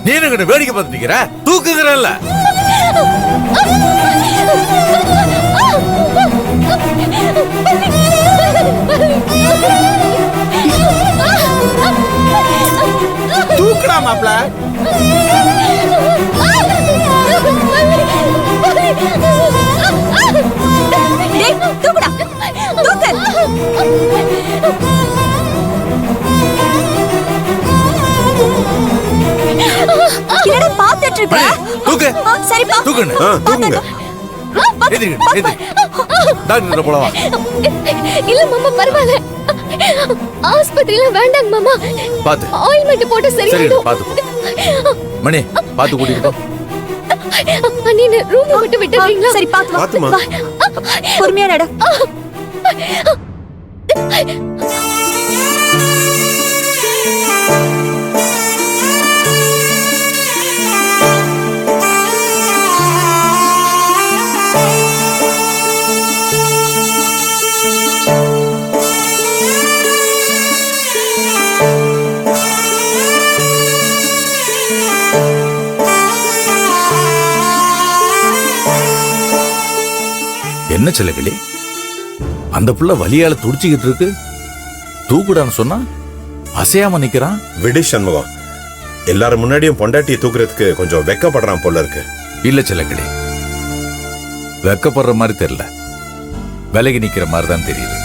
நீ என்ன வேடிக்கை பார்த்துக்கிற? தூக்குகிறல்ல. தூக்குடா மாப்ள. தூக்குடா, தூக்கு. என்னடா பாத்துட்டு இருக்க? தூக்கு. சரிப்பா. தூக்குங்க. தூக்குங்க. டாக்டர் போலவா? இல்ல மாமா பரவாயில்ல. ஆஸ்பத்திரியில வேண்டாங்க மாமா. பாத்து. ஆயில்மெண்ட் போட்டு சரி சரியாயிடும். பாத்து. மணி பாத்து கூட்டிட்டு போ. நீங்க ரூம் விட்டு விட்டுறீங்களா? சரி பாத்து பாத்துமா. பொறுமையா நட. என்ன செல்லக்கிளி, அந்த புள்ள வலியால துடிச்சுக்கிட்டு இருக்கு. தூக்குடான்னு சொன்னா அசையாம நிக்கிறான். விடு சண்முகம், எல்லாரும் முன்னாடியும் பொண்டாட்டியை தூக்குறதுக்கு கொஞ்சம் வெக்கப்படுறான் போல இருக்கு. இல்ல செல்லக்கிளி, வெக்கப்படுற மாதிரி தெரியல, விலகி நிக்கிற மாதிரி தான் தெரியுது.